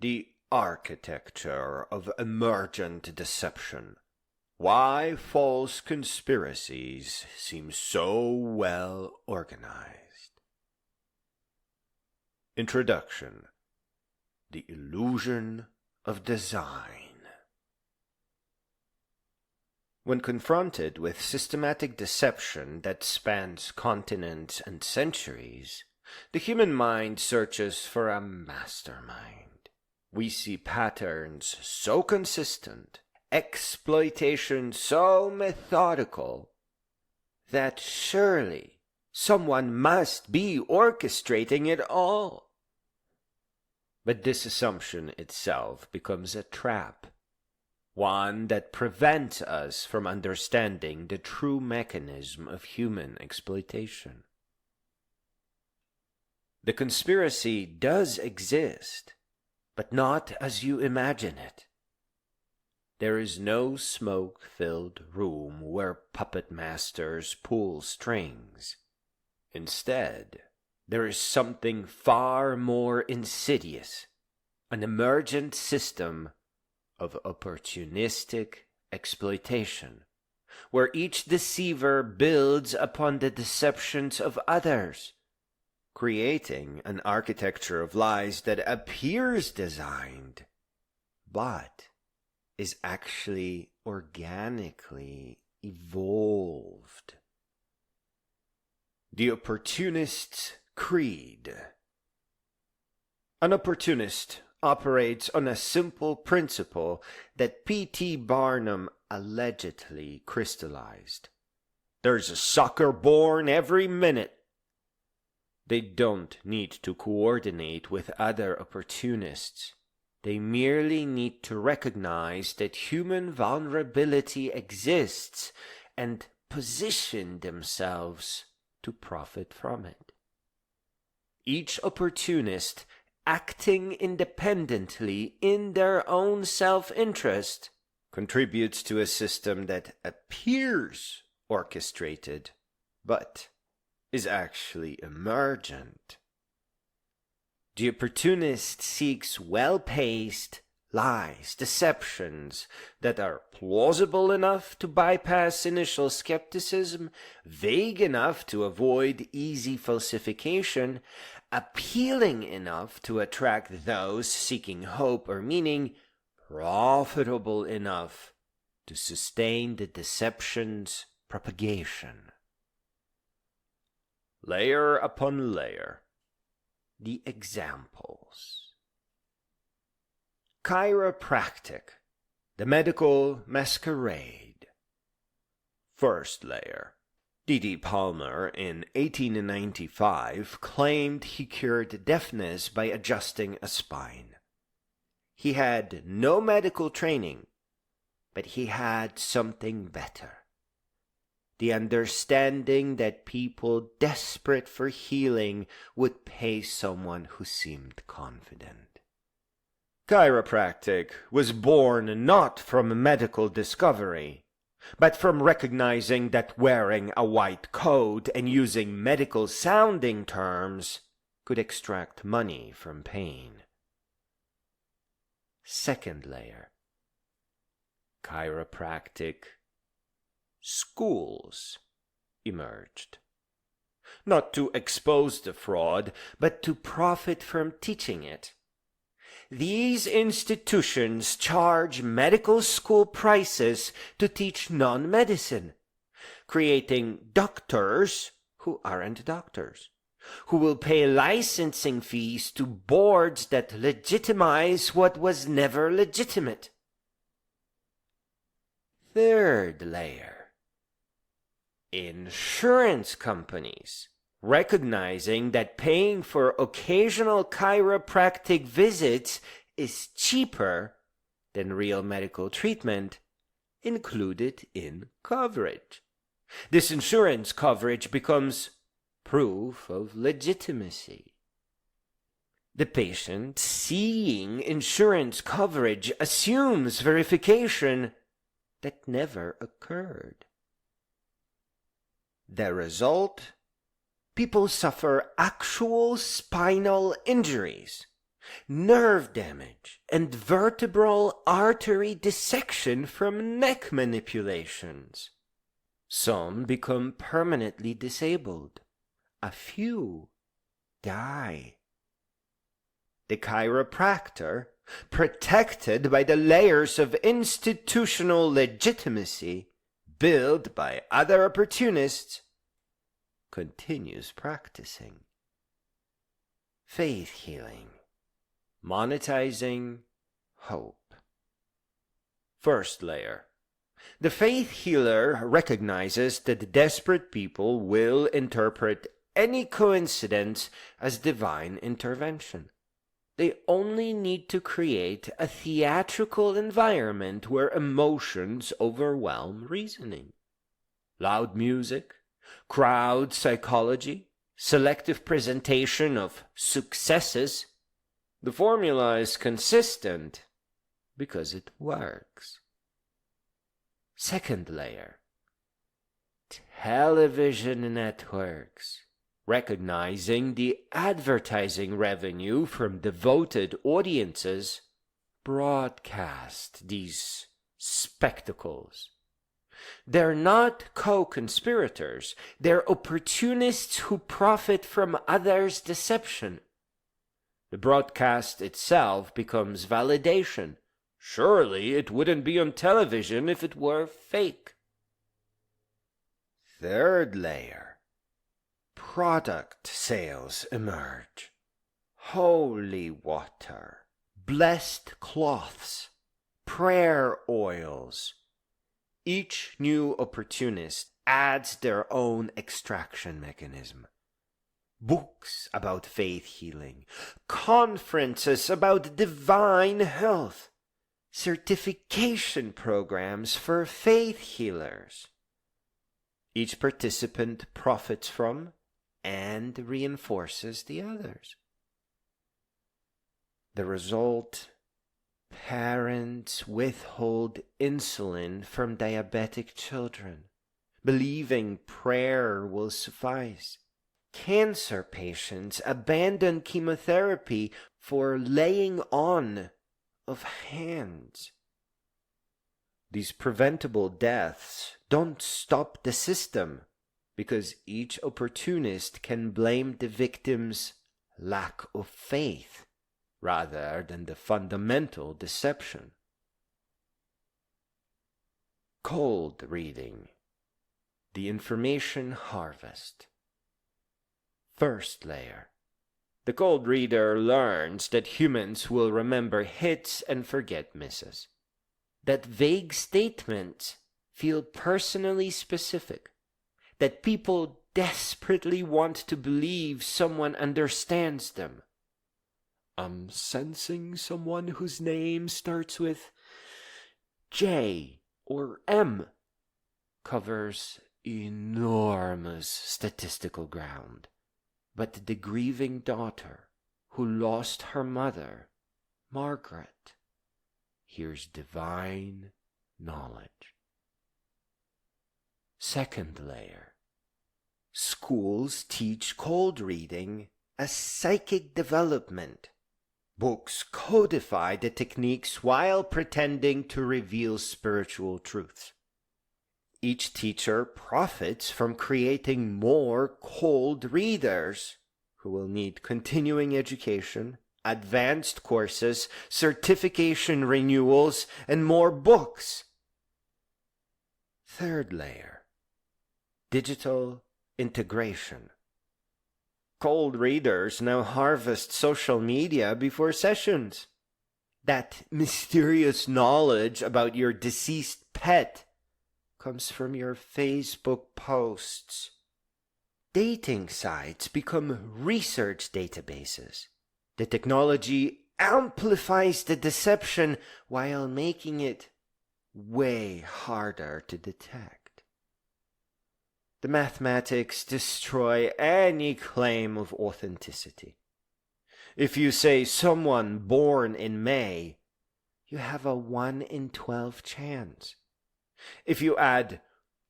The architecture of emergent deception. Why false conspiracies seem so well organized. Introduction. The illusion of design. When confronted with systematic deception that spans continents and centuries, the human mind searches for a mastermind. We see patterns so consistent, exploitation so methodical, that surely someone must be orchestrating it all. But this assumption itself becomes a trap, one that prevents us from understanding the true mechanism of human exploitation. The conspiracy does exist, but not as you imagine it. There is no smoke-filled room where puppet masters pull strings. Instead, there is something far more insidious, an emergent system of opportunistic exploitation, where each deceiver builds upon the deceptions of others, creating an architecture of lies that appears designed, but is actually organically evolved. The Opportunist's Creed. An opportunist operates on a simple principle that P.T. Barnum allegedly crystallized. There's a sucker born every minute. They don't need to coordinate with other opportunists. They merely need to recognize that human vulnerability exists and position themselves to profit from it. Each opportunist, acting independently in their own self-interest, contributes to a system that appears orchestrated, but is actually emergent. The opportunist seeks well-paced lies, deceptions that are plausible enough to bypass initial skepticism, vague enough to avoid easy falsification, appealing enough to attract those seeking hope or meaning, profitable enough to sustain the deception's propagation. Layer upon layer. The examples. Chiropractic, the medical masquerade. First layer. D.D. Palmer in 1895 claimed he cured deafness by adjusting a spine. He had no medical training, but he had something better. The understanding that people desperate for healing would pay someone who seemed confident. Chiropractic was born not from medical discovery, but from recognizing that wearing a white coat and using medical-sounding terms could extract money from pain. Second layer. Chiropractic schools emerged, not to expose the fraud, but to profit from teaching it. These institutions charge medical school prices to teach non-medicine, creating doctors who aren't doctors, who will pay licensing fees to boards that legitimize what was never legitimate. Third layer. Insurance companies, recognizing that paying for occasional chiropractic visits is cheaper than real medical treatment, included in coverage. This insurance coverage becomes proof of legitimacy. The patient, seeing insurance coverage, assumes verification that never occurred. The result? People suffer actual spinal injuries, nerve damage, and vertebral artery dissection from neck manipulations. Some become permanently disabled. A few die. The chiropractor, protected by the layers of institutional legitimacy built by other opportunists, continues practicing. Faith healing. Monetizing hope. First layer. The faith healer recognizes that desperate people will interpret any coincidence as divine intervention. They only need to create a theatrical environment where emotions overwhelm reasoning. Loud music, crowd psychology, selective presentation of successes. The formula is consistent because it works. Second layer. Television networks. Recognizing the advertising revenue from devoted audiences, broadcast these spectacles. They're not co-conspirators. They're opportunists who profit from others' deception. The broadcast itself becomes validation. Surely it wouldn't be on television if it were fake. Third layer. Product sales emerge. Holy water, blessed cloths, prayer oils. Each new opportunist adds their own extraction mechanism. Books about faith healing, conferences about divine health, certification programs for faith healers. Each participant profits from and reinforces the others. The result: parents withhold insulin from diabetic children, believing prayer will suffice. Cancer patients abandon chemotherapy for laying on of hands. These preventable deaths don't stop the system, because each opportunist can blame the victim's lack of faith rather than the fundamental deception. Cold reading. The information harvest. First layer. The cold reader learns that humans will remember hits and forget misses. That vague statements feel personally specific. That people desperately want to believe someone understands them. I'm sensing someone whose name starts with J or M covers enormous statistical ground. But the grieving daughter who lost her mother, Margaret, hears divine knowledge. Second layer. Schools teach cold reading as psychic development. Books codify the techniques while pretending to reveal spiritual truths. Each teacher profits from creating more cold readers who will need continuing education, advanced courses, certification renewals, and more books. Third layer. Digital integration. Cold readers now harvest social media before sessions. That mysterious knowledge about your deceased pet comes from your Facebook posts. Dating sites become research databases. The technology amplifies the deception while making it way harder to detect. The mathematics destroy any claim of authenticity. If you say someone born in May, you have a 1 in 12 chance. If you add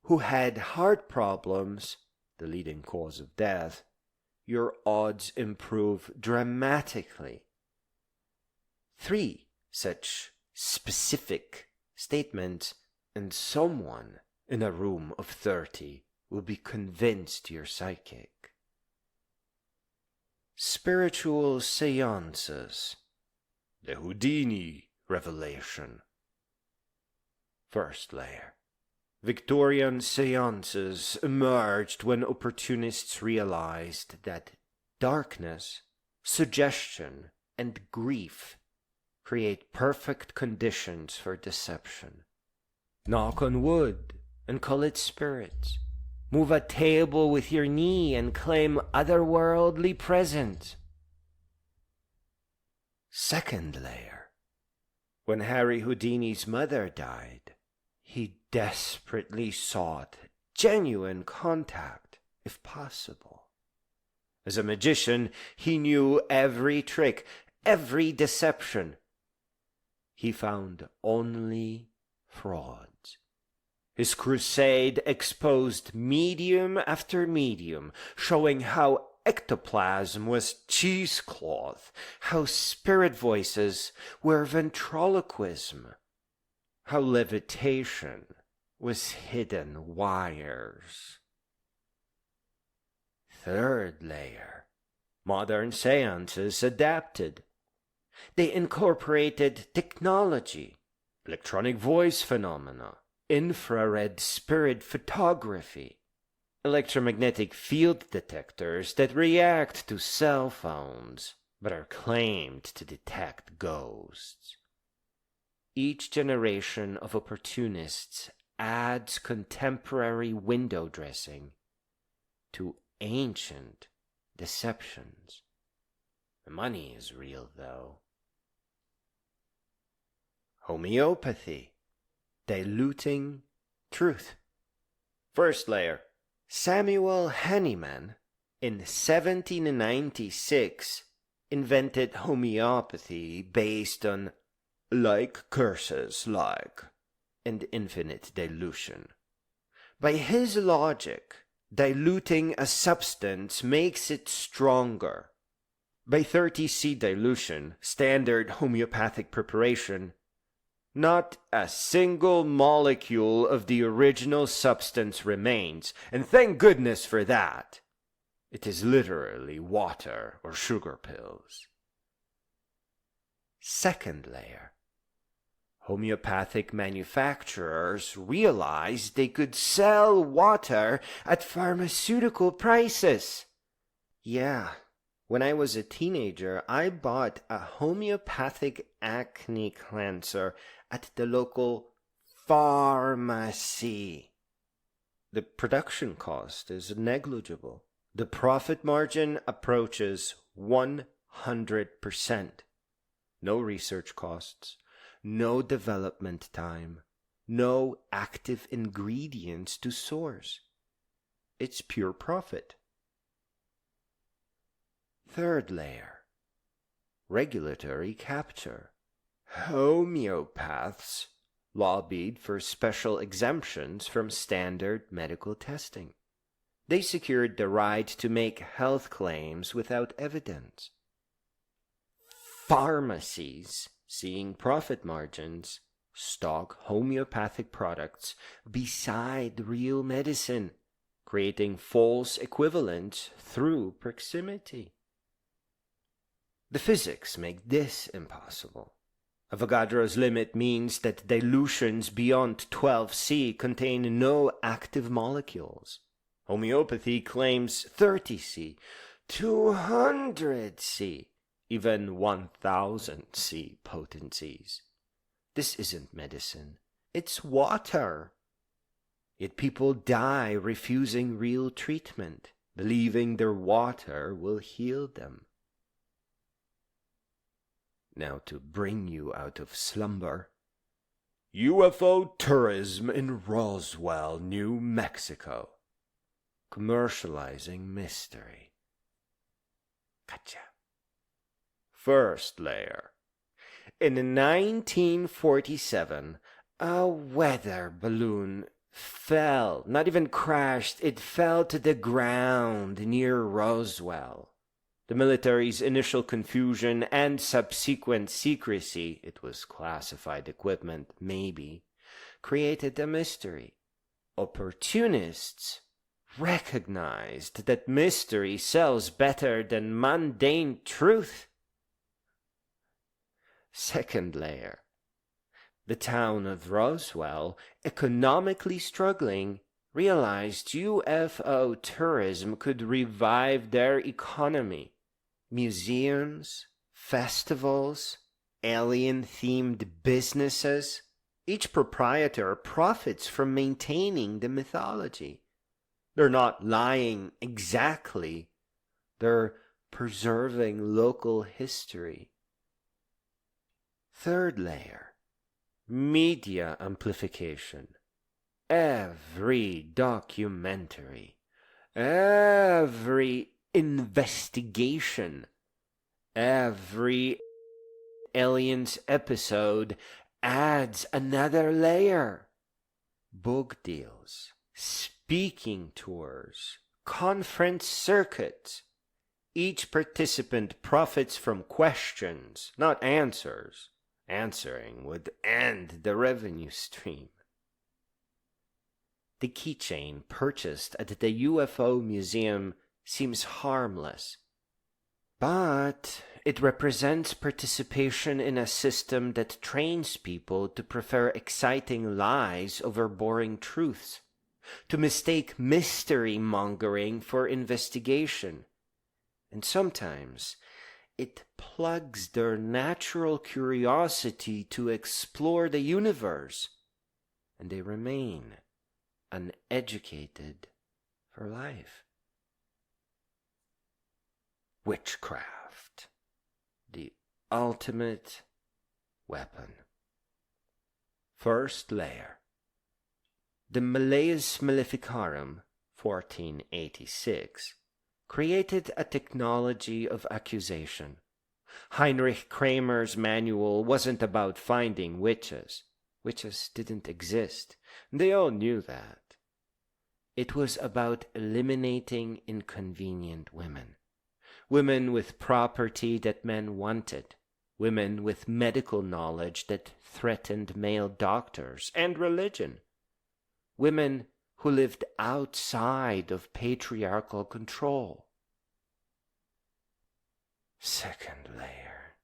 who had heart problems, the leading cause of death, your odds improve dramatically. 3 such specific statements, and someone in a room of 30 will be convinced you're psychic. Spiritual seances. The Houdini revelation. First layer. Victorian seances emerged when opportunists realized that darkness, suggestion, and grief create perfect conditions for deception. Knock on wood and call it spirits. Move a table with your knee and claim otherworldly presence. Second layer. When Harry Houdini's mother died, he desperately sought genuine contact, if possible. As a magician, he knew every trick, every deception. He found only frauds. His crusade exposed medium after medium, showing how ectoplasm was cheesecloth, how spirit voices were ventriloquism, how levitation was hidden wires. Third layer. Modern seances adapted. They incorporated technology, electronic voice phenomena, infrared spirit photography, electromagnetic field detectors that react to cell phones but are claimed to detect ghosts. Each generation of opportunists adds contemporary window dressing to ancient deceptions. The money is real, though. Homeopathy. Diluting truth. First layer. Samuel Hahnemann, in 1796, invented homeopathy based on like curses like and infinite dilution. By his logic, diluting a substance makes it stronger. By 30C dilution, standard homeopathic preparation, not a single molecule of the original substance remains, and thank goodness for that. It is literally water or sugar pills. Second layer. Homeopathic manufacturers realized they could sell water at pharmaceutical prices. Yeah, when I was a teenager, I bought a homeopathic acne cleanser at the local pharmacy. The production cost is negligible. The profit margin approaches 100%. No research costs, no development time, no active ingredients to source. It's pure profit. Third layer. Regulatory capture. Homeopaths lobbied for special exemptions from standard medical testing. They secured the right to make health claims without evidence. Pharmacies, seeing profit margins, stock homeopathic products beside real medicine, creating false equivalents through proximity. The physics make this impossible. Avogadro's limit means that dilutions beyond 12C contain no active molecules. Homeopathy claims 30C, 200C, even 1000C potencies. This isn't medicine. It's water. Yet people die refusing real treatment, believing their water will heal them. Now to bring you out of slumber. UFO tourism in Roswell, New Mexico. Commercializing mystery. Gotcha. First layer. In 1947, a weather balloon fell, not even crashed, it fell to the ground near Roswell. The military's initial confusion and subsequent secrecy, it was classified equipment, maybe, created a mystery. Opportunists recognized that mystery sells better than mundane truth. Second layer. The town of Roswell, economically struggling, realized UFO tourism could revive their economy. Museums, festivals, alien-themed businesses. Each proprietor profits from maintaining the mythology. They're not lying exactly. They're preserving local history. Third layer. Media amplification. Every documentary, every investigation, every Aliens episode adds another layer. Book deals, speaking tours, conference circuits. Each participant profits from questions, not answers. Answering would end the revenue stream. The keychain purchased at the UFO museum seems harmless, but it represents participation in a system that trains people to prefer exciting lies over boring truths, to mistake mystery mongering for investigation, and sometimes it plugs their natural curiosity to explore the universe, and they remain uneducated for life. Witchcraft, the ultimate weapon. First layer. The Malleus Maleficarum, 1486, created a technology of accusation. Heinrich Kramer's manual wasn't about finding witches. Witches didn't exist. They all knew that. It was about eliminating inconvenient women. Women with property that men wanted. Women with medical knowledge that threatened male doctors and religion. Women who lived outside of patriarchal control. Second layer.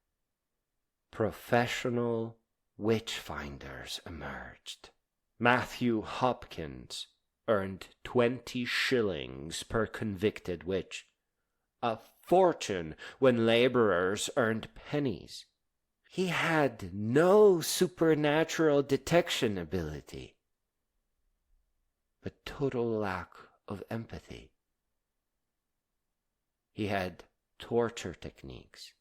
Professional witch-finders emerged. Matthew Hopkins earned 20 shillings per convicted witch, a fortune when laborers earned pennies. He had no supernatural detection ability, but total lack of empathy. He had torture techniques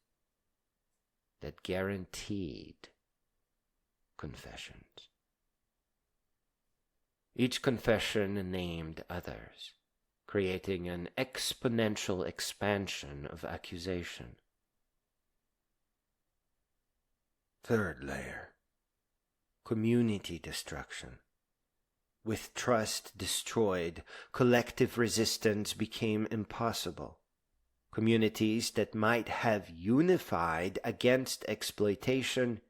that guaranteed confessions. Each confession named others, creating an exponential expansion of accusation. Third layer. Community destruction. With trust destroyed, collective resistance became impossible. Communities that might have unified against exploitation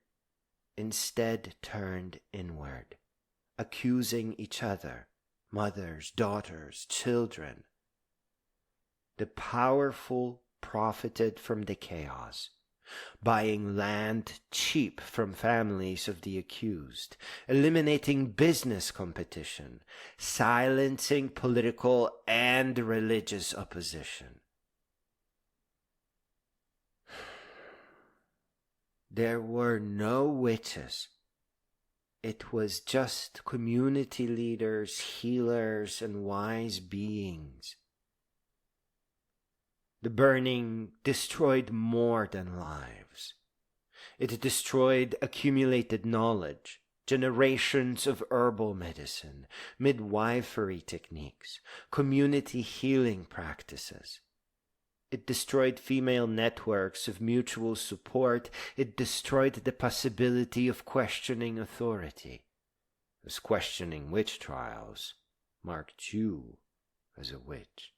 instead turned inward, accusing each other, mothers, daughters, children. The powerful profited from the chaos, buying land cheap from families of the accused, eliminating business competition, silencing political and religious opposition. There were no witches. It was just community leaders, healers, and wise beings. The burning destroyed more than lives. It destroyed accumulated knowledge, generations of herbal medicine, midwifery techniques, community healing practices. It destroyed female networks of mutual support. It destroyed the possibility of questioning authority, as questioning witch trials marked you as a witch.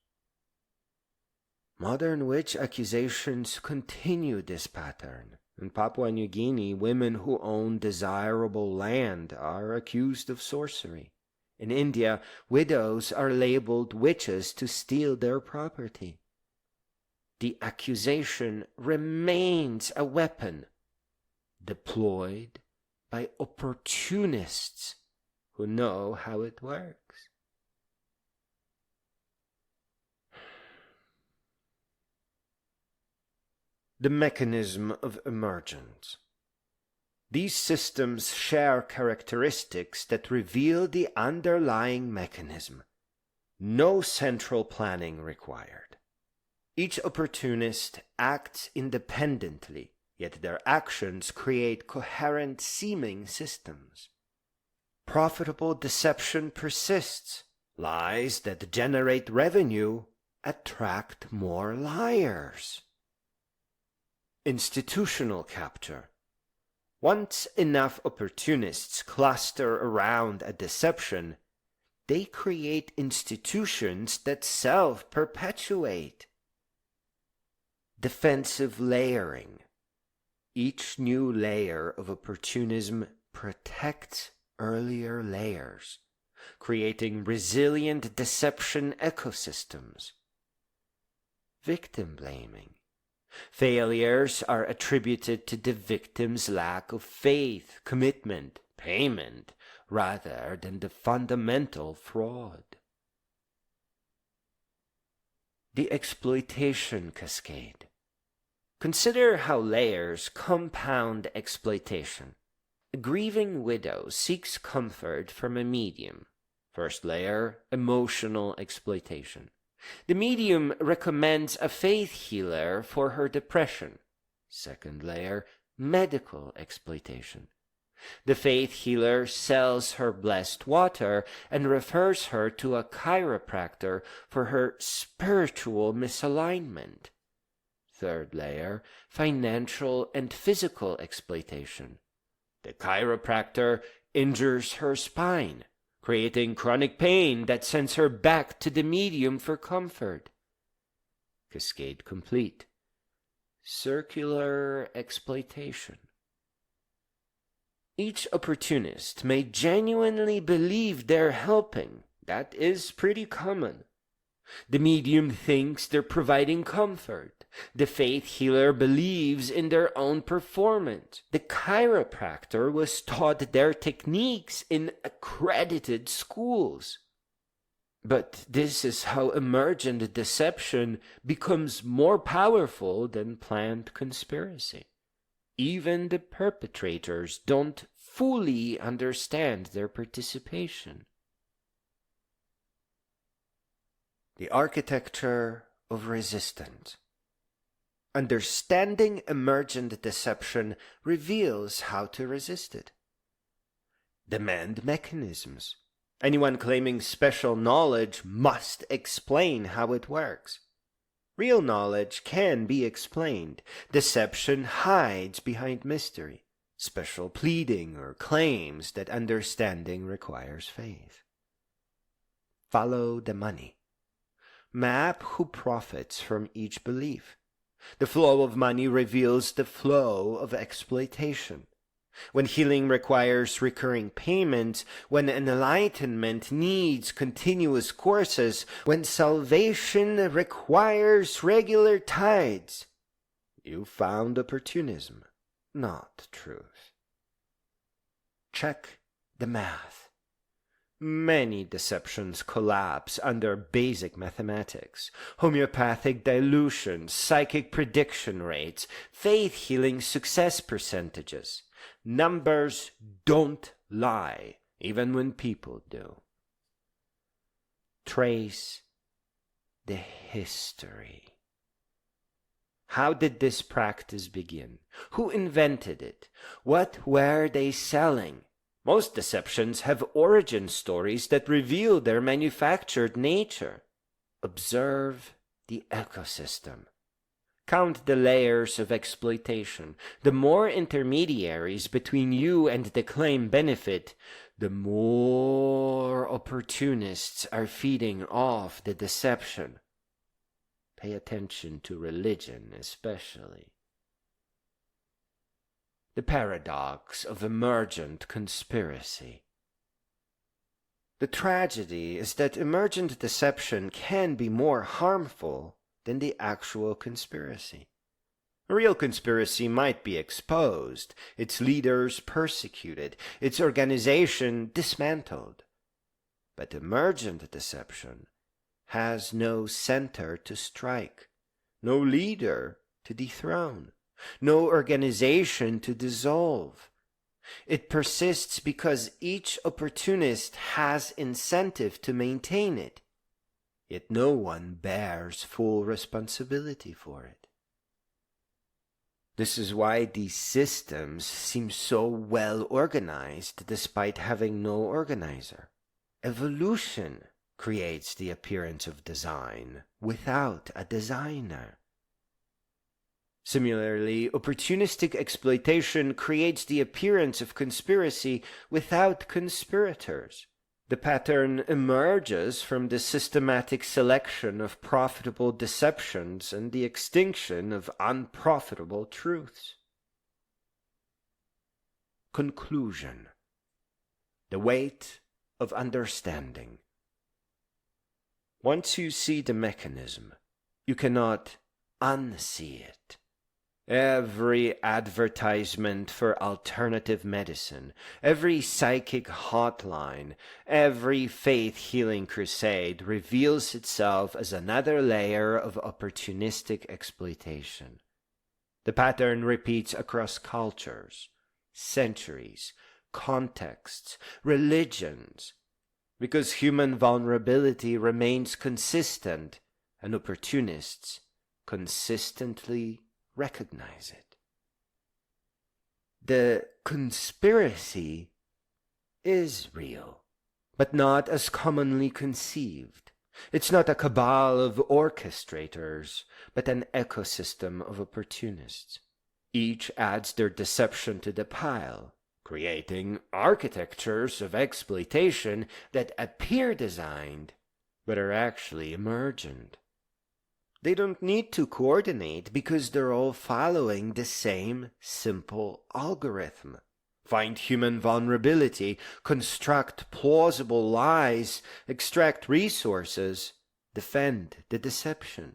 Modern witch accusations continue this pattern. In Papua New Guinea, women who own desirable land are accused of sorcery. In India, widows are labeled witches to steal their property. The accusation remains a weapon deployed by opportunists who know how it works. The mechanism of emergence. These systems share characteristics that reveal the underlying mechanism. No central planning required. Each opportunist acts independently, yet their actions create coherent seeming systems. Profitable deception persists. Lies that generate revenue attract more liars. Institutional capture. Once enough opportunists cluster around a deception, they create institutions that self-perpetuate. Defensive layering. Each new layer of opportunism protects earlier layers, creating resilient deception ecosystems. Victim blaming. Failures are attributed to the victim's lack of faith, commitment, payment, rather than the fundamental fraud. The exploitation cascade. Consider how layers compound exploitation. A grieving widow seeks comfort from a medium. First layer, emotional exploitation. The medium recommends a faith healer for her depression. Second layer, medical exploitation. The faith healer sells her blessed water and refers her to a chiropractor for her spiritual misalignment. Third layer, financial and physical exploitation. The chiropractor injures her spine, creating chronic pain that sends her back to the medium for comfort. Cascade complete. Circular exploitation. Each opportunist may genuinely believe they're helping. That is pretty common. The medium thinks they're providing comfort. The faith healer believes in their own performance. The chiropractor was taught their techniques in accredited schools. But this is how emergent deception becomes more powerful than planned conspiracy. Even the perpetrators don't fully understand their participation. The architecture of resistance. Understanding emergent deception reveals how to resist it. Demand mechanisms. Anyone claiming special knowledge must explain how it works. Real knowledge can be explained. Deception hides behind mystery, special pleading, or claims that understanding requires faith. Follow the money. Map who profits from each belief. The flow of money reveals the flow of exploitation. When healing requires recurring payments, when enlightenment needs continuous courses, when salvation requires regular tides, you found opportunism, not truth. Check the math. Many deceptions collapse under basic mathematics, homeopathic dilution, psychic prediction rates, faith-healing success percentages. Numbers don't lie, even when people do. Trace the history. How did this practice begin? Who invented it? What were they selling? Most deceptions have origin stories that reveal their manufactured nature. Observe the ecosystem. Count the layers of exploitation. The more intermediaries between you and the claim benefit, the more opportunists are feeding off the deception. Pay attention to religion especially. The paradox of emergent conspiracy. The tragedy is that emergent deception can be more harmful than the actual conspiracy. A real conspiracy might be exposed, its leaders persecuted, its organization dismantled. But emergent deception has no center to strike, no leader to dethrone, no organization to dissolve. It persists because each opportunist has incentive to maintain it, yet no one bears full responsibility for it. This is why these systems seem so well organized despite having no organizer. Evolution creates the appearance of design without a designer. Similarly, opportunistic exploitation creates the appearance of conspiracy without conspirators. The pattern emerges from the systematic selection of profitable deceptions and the extinction of unprofitable truths. Conclusion. The weight of understanding. Once you see the mechanism, you cannot unsee it. Every advertisement for alternative medicine, every psychic hotline, every faith-healing crusade reveals itself as another layer of opportunistic exploitation. The pattern repeats across cultures, centuries, contexts, religions, because human vulnerability remains consistent and opportunists consistently recognize it. The conspiracy is real, but not as commonly conceived. It's not a cabal of orchestrators, but an ecosystem of opportunists. Each adds their deception to the pile, creating architectures of exploitation that appear designed, but are actually emergent. They don't need to coordinate because they're all following the same simple algorithm. Find human vulnerability, construct plausible lies, extract resources, defend the deception.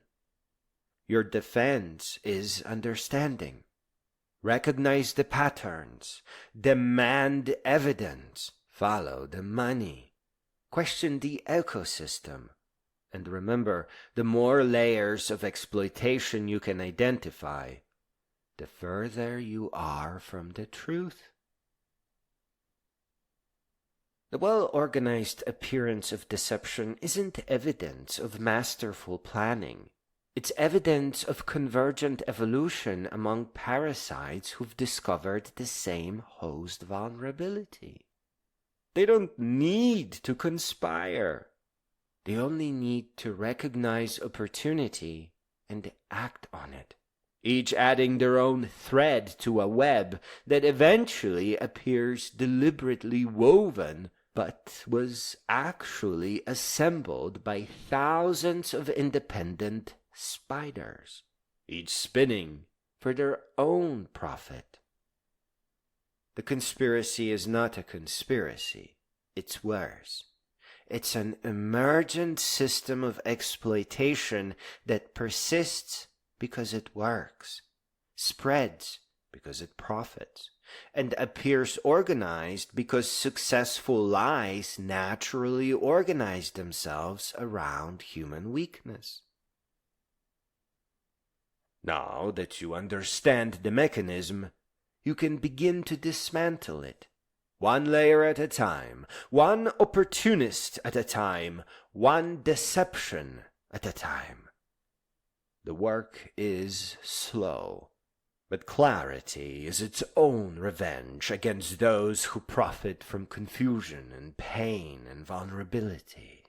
Your defense is understanding. Recognize the patterns, demand evidence, follow the money, question the ecosystem. And remember, the more layers of exploitation you can identify, the further you are from the truth. The well-organized appearance of deception isn't evidence of masterful planning. It's evidence of convergent evolution among parasites who've discovered the same host vulnerability. They don't need to conspire. They only need to recognize opportunity and act on it, each adding their own thread to a web that eventually appears deliberately woven, but was actually assembled by thousands of independent spiders, each spinning for their own profit. The conspiracy is not a conspiracy, it's worse. It's an emergent system of exploitation that persists because it works, spreads because it profits, and appears organized because successful lies naturally organize themselves around human weakness. Now that you understand the mechanism, you can begin to dismantle it. One layer at a time, one opportunist at a time, one deception at a time. The work is slow, but clarity is its own revenge against those who profit from confusion and pain and vulnerability.